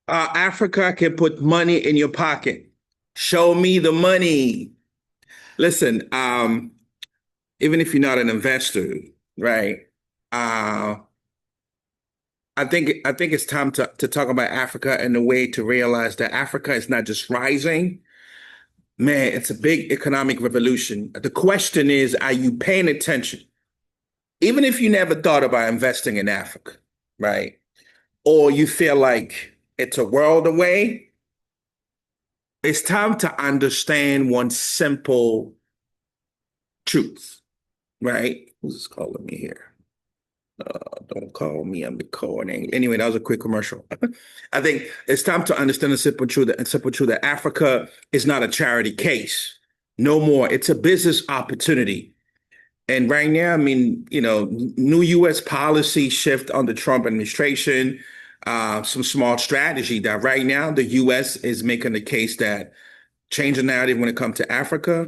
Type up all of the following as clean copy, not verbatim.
Africa can put money in your pocket. Show me the money. Listen, even if you're not an investor, right? Uh, I think it's time to talk about Africa and the way to realize that Africa is not just rising. Man, it's a big economic revolution. The question is, are you paying attention? Even if you never thought about investing in Africa, right? Or you feel like it's a world away, it's time to understand one simple truth, right? Who's calling me here? Don't call me, I'm recording. Anyway, that was a quick commercial. I think it's time to understand the simple truth that Africa is not a charity case. No more. It's a business opportunity. And right now, I mean, new U.S. policy shift on the Trump administration, some smart strategy that right now the U.S. is making the case that change the narrative when it comes to Africa,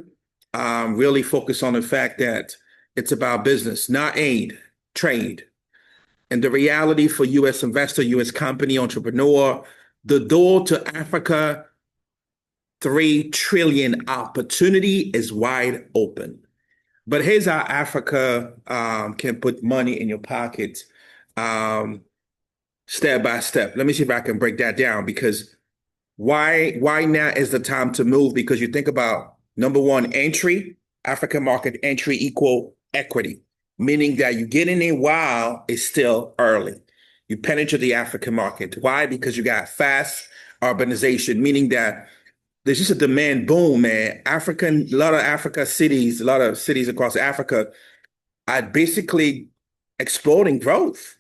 really focus on the fact that it's about business, not aid, trade. And the reality for U.S. investor, U.S. company, entrepreneur, the door to Africa, 3 trillion opportunity is wide open. But here's how Africa can put money in your pocket, um, step by step. Let me see if I can break that down because why now is the time to move? Because you think about number one, entry, African market entry equal equity, meaning that you get in there while it's still early. You penetrate the African market. Why? Because you got fast urbanization, meaning that there's just a demand boom, man. A lot of Africa cities, a lot of cities across Africa are basically exploding growth,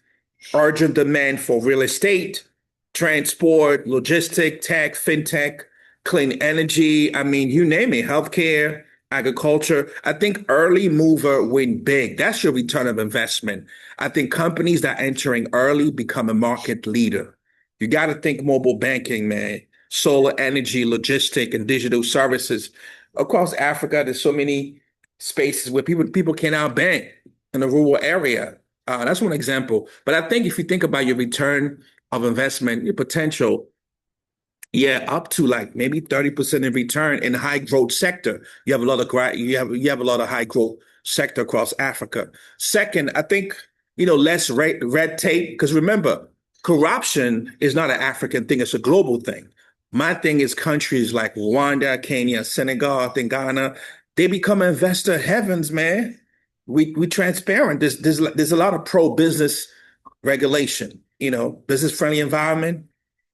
urgent demand for real estate, transport, logistic, tech, fintech, clean energy. I mean, you name it, healthcare, agriculture. I think early mover win big. That's your return of investment. I think companies that are entering early become a market leader. You got to think mobile banking, man, solar energy, logistic, and digital services. Across Africa, there's so many spaces where people cannot bank in a rural area. That's one example. But I think if you think about your return of investment, your potential, yeah, up to like maybe 30% in return in high growth sector. You have a lot of high growth sector across Africa. Second, I think, less red tape, because remember, corruption is not an African thing, it's a global thing. My thing is countries like Rwanda, Kenya, Senegal, I think Ghana, they become investor heavens, man. We transparent. There's a lot of pro business regulation, business friendly environment.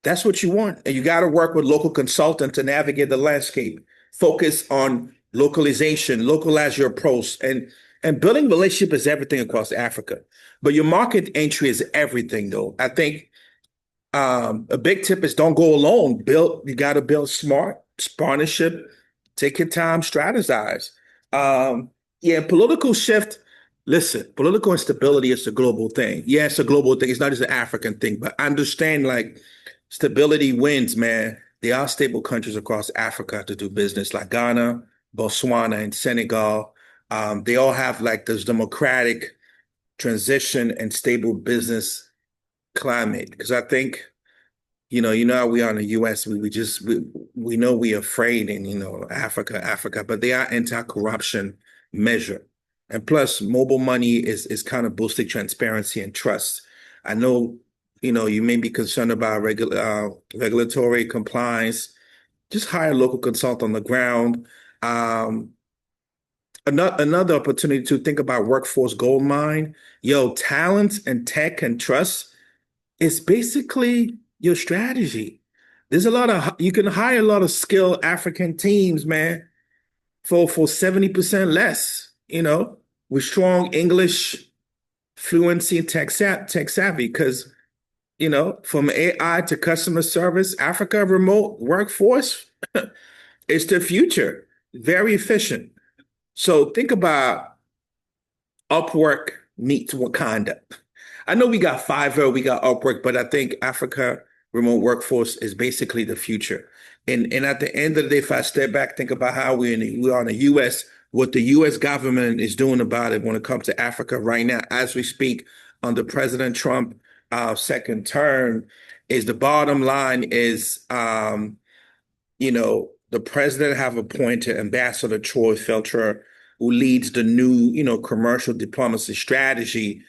That's what you want. And you got to work with local consultants to navigate the landscape. Focus on localization, localize your approach. And building relationship is everything across Africa. But your market entry is everything though. I think a big tip is don't go alone. You got to build smart partnership, take your time, strategize. Yeah, political shift. Listen, political instability is a global thing. Yeah, it's a global thing. It's not just an African thing, but understand like stability wins, man. There are stable countries across Africa to do business, like Ghana, Botswana, and Senegal. They all have like this democratic transition and stable business climate. Because I think, you know how we are in the US, we know we're afraid in, Africa, but they are anti-corruption measure. And plus, mobile money is kind of boosting transparency and trust. I know, you may be concerned about regulatory compliance. Just hire a local consultant on the ground. Um, another opportunity to think about workforce gold mine. Yo, talent and tech and trust is basically your strategy. You can hire a lot of skilled African teams, man, for 70% less, with strong English fluency and tech savvy. Because, from AI to customer service, Africa remote workforce is the future. Very efficient. So think about Upwork meets Wakanda. I know we got Fiverr, we got Upwork, but I think Africa remote workforce is basically the future. And at the end of the day, if I step back, think about how we are in the U.S., what the U.S. government is doing about it when it comes to Africa right now, as we speak, under President Trump. second term is the bottom line is, the president have appointed Ambassador Troy Filter, who leads the new, commercial diplomacy strategy.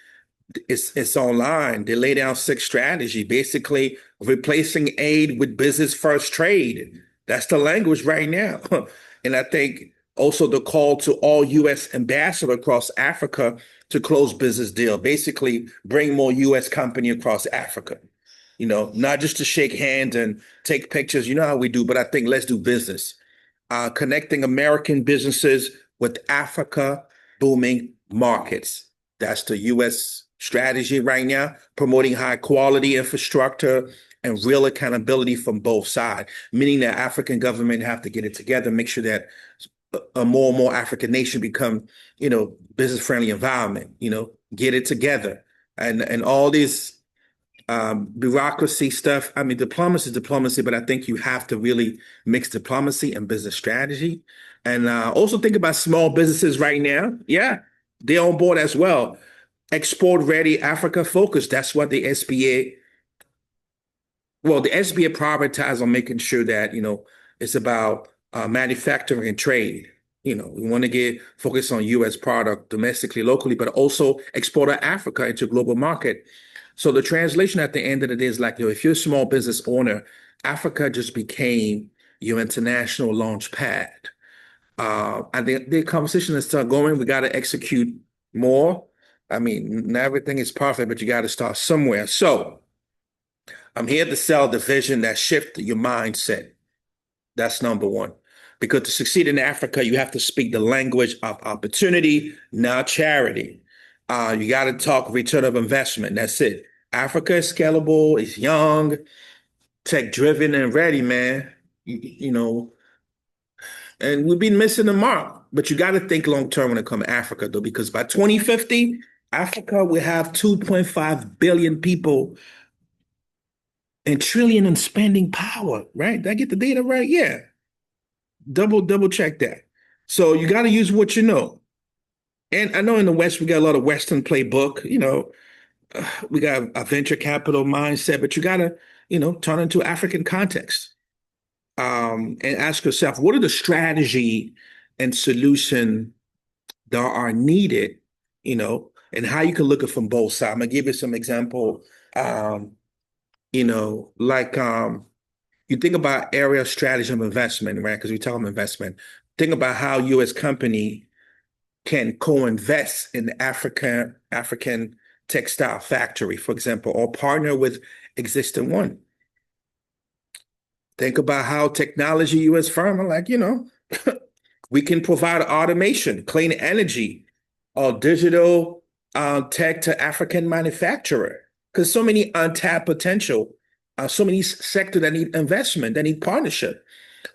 It's online. They lay down six strategy, basically replacing aid with business first trade. That's the language right now. And I think also the call to all U.S. ambassador across Africa to close business deal, basically bring more U.S. company across Africa. Not just to shake hands and take pictures. You know how we do, but I think let's do business. Connecting American businesses with Africa booming markets. That's the U.S. strategy right now, promoting high quality infrastructure and real accountability from both sides, meaning that African government have to get it together, make sure that a more and more African nation become, business friendly environment, get it together. And all these bureaucracy stuff. I mean, diplomacy is diplomacy, but I think you have to really mix diplomacy and business strategy. And also think about small businesses right now. Yeah, they're on board as well. Export ready, Africa focused. That's what the SBA prioritized on making sure that, it's about manufacturing and trade. We want to get focused on U.S. product domestically, locally, but also export to Africa into global market. So the translation at the end of the day is like, if you're a small business owner, Africa just became your international launch pad. And the conversation is still going. We got to execute more. I mean, not everything is perfect, but you got to start somewhere. So I'm here to sell the vision that shift your mindset. That's number one. Because to succeed in Africa, you have to speak the language of opportunity, not charity. You got to talk return of investment. That's it. Africa is scalable, it's young, tech driven, and ready, man. And we've been missing the mark. But you got to think long term when it comes to Africa, though, because by 2050, Africa will have 2.5 billion people and trillion in spending power, right? Did I get the data right? Yeah. Double check that. So you got to use what you know. And I know in the West, we got a lot of Western playbook, we got a venture capital mindset, but you got to, turn into African context, and ask yourself, what are the strategy and solution that are needed, and how you can look at it from both sides. I'm gonna give you some example. Like you think about area strategy of investment, right? Because we talk about investment. Think about how U.S. company can co-invest in the African textile factory, for example, or partner with existing one. Think about how technology U.S. firm are like, we can provide automation, clean energy, or digital tech to African manufacturer. Because so many untapped potential, so many sectors that need investment, that need partnership.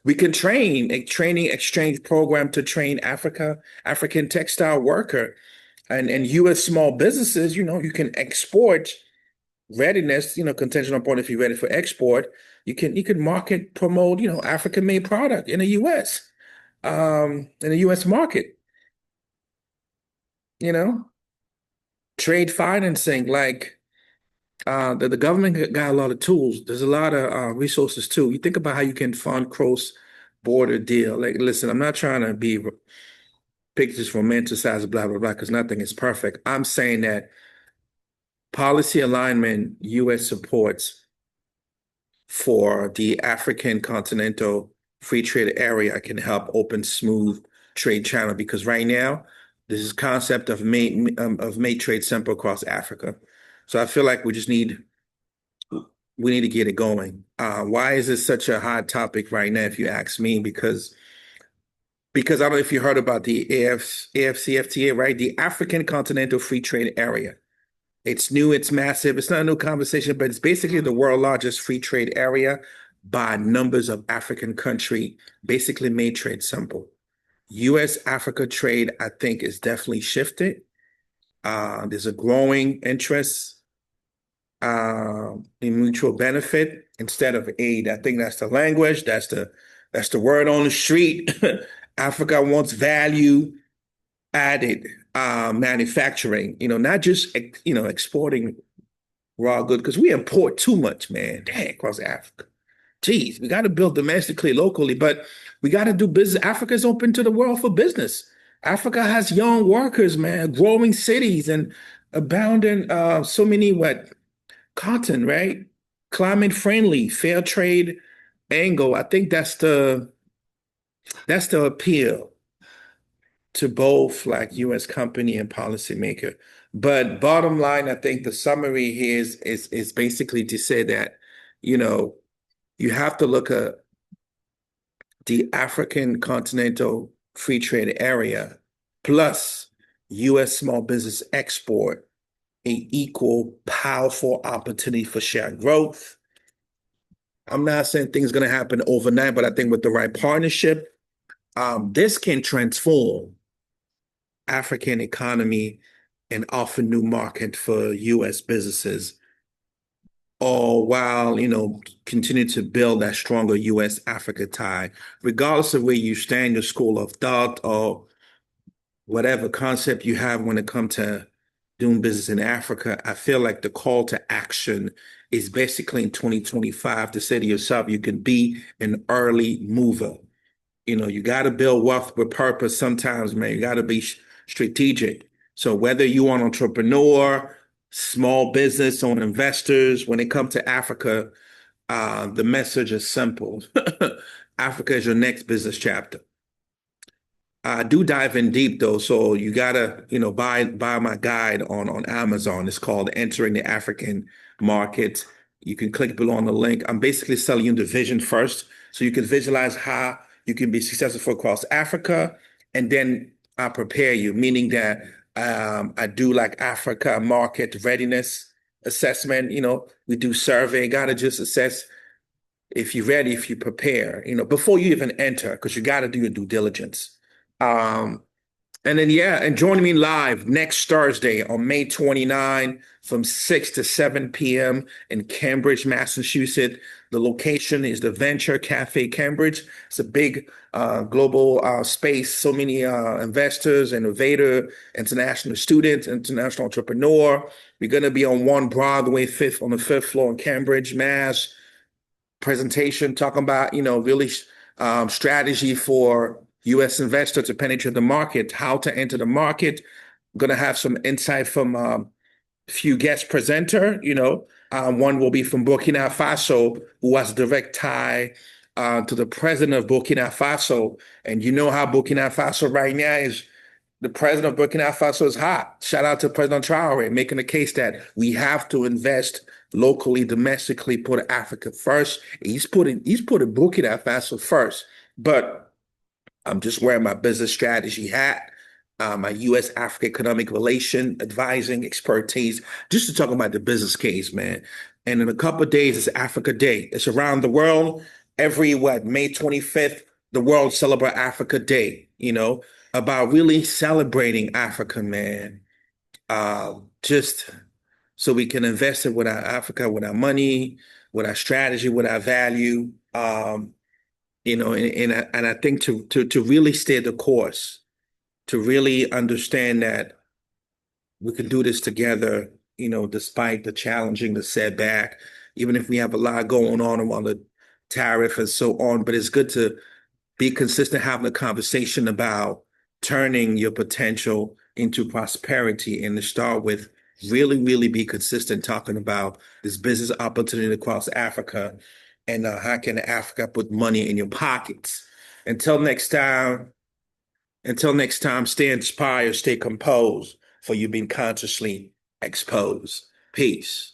We can train a training exchange program to train African textile worker and U.S. small businesses. You can export readiness, contingent upon if you're ready for export. You can market, promote, African made product in the U.S. In the U.S. market. Trade financing, like the government got a lot of tools. There's a lot of resources too. You think about how you can fund cross-border deal. Like, listen, I'm not trying to be pictures romanticize blah blah blah because nothing is perfect. I'm saying that policy alignment, U.S. supports for the African continental free trade area can help open smooth trade channel because right now this is concept of made trade simple across Africa. So I feel like we need to get it going. Why is this such a hot topic right now, if you ask me? Because I don't know if you heard about the AfCFTA, right? The African Continental Free Trade Area. It's new, it's massive. It's not a new conversation, but it's basically the world's largest free trade area by numbers of African country, basically made trade simple. U.S.-Africa trade, I think, is definitely shifted. There's a growing interest in mutual benefit instead of aid. I think that's the language. That's the word on the street. Africa wants value added manufacturing. Not just exporting raw good because we import too much, man. Dang, across Africa. Geez, we got to build domestically, locally, but we got to do business. Africa's open to the world for business. Africa has young workers, man, growing cities and abounding so many what cotton, right? Climate friendly, fair trade angle. I think that's the appeal to both like U.S. company and policymaker. But bottom line, I think the summary here is basically to say that, you know, you have to look at the African continental free trade area plus U.S. small business export, a equal powerful opportunity for shared growth. I'm not saying things are going to happen overnight, but I think with the right partnership, this can transform African economy and offer new market for U.S. businesses, all while, continue to build that stronger U.S. Africa tie, regardless of where you stand, your school of thought, or whatever concept you have when it comes to doing business in Africa. I feel like the call to action is basically in 2025 to say to yourself, you can be an early mover. You got to build wealth with purpose sometimes, man. You got to be strategic. So whether you're an entrepreneur, small business, or investors, when it comes to Africa, the message is simple. Africa is your next business chapter. I do dive in deep though, so you gotta, buy my guide on Amazon. It's called Entering the African Market. You can click below on the link. I'm basically selling you the vision first, so you can visualize how you can be successful across Africa, and then I prepare you, meaning that I do like Africa market readiness assessment. We do survey. Gotta just assess if you're ready, if you prepare, before you even enter, because you got to do your due diligence. Um, and then, yeah, and join me live next Thursday on May 29 from 6 to 7 p.m. in Cambridge, Massachusetts. The location is the Venture Cafe Cambridge. It's a big global space. So many investors, innovator, international students, international entrepreneur. We're going to be on 1 Broadway, on the fifth floor in Cambridge, Mass. Presentation talking about, really strategy for U.S. investor to penetrate the market, how to enter the market. I'm going to have some insight from a few guest presenter. One will be from Burkina Faso, who has direct tie to the president of Burkina Faso. And you know how Burkina Faso right now is. The president of Burkina Faso is hot. Shout out to President Traore, making the case that we have to invest locally, domestically, put Africa first. He's putting Burkina Faso first. But I'm just wearing my business strategy hat, my U.S. Africa economic relation advising expertise, just to talk about the business case, man. And in a couple of days, it's Africa Day. It's around the world. Every May 25th, the world celebrate Africa Day, about really celebrating Africa, man. Just so we can invest it with our Africa, with our money, with our strategy, with our value. And I think to really stay the course, to really understand that we can do this together, despite the setback, even if we have a lot going on around the tariff and so on. But it's good to be consistent, having a conversation about turning your potential into prosperity, and to start with really, really be consistent talking about this business opportunity across Africa, and how can Africa put money in your pockets. Until next time, stay inspired, stay composed, for you've been consciously exposed. Peace.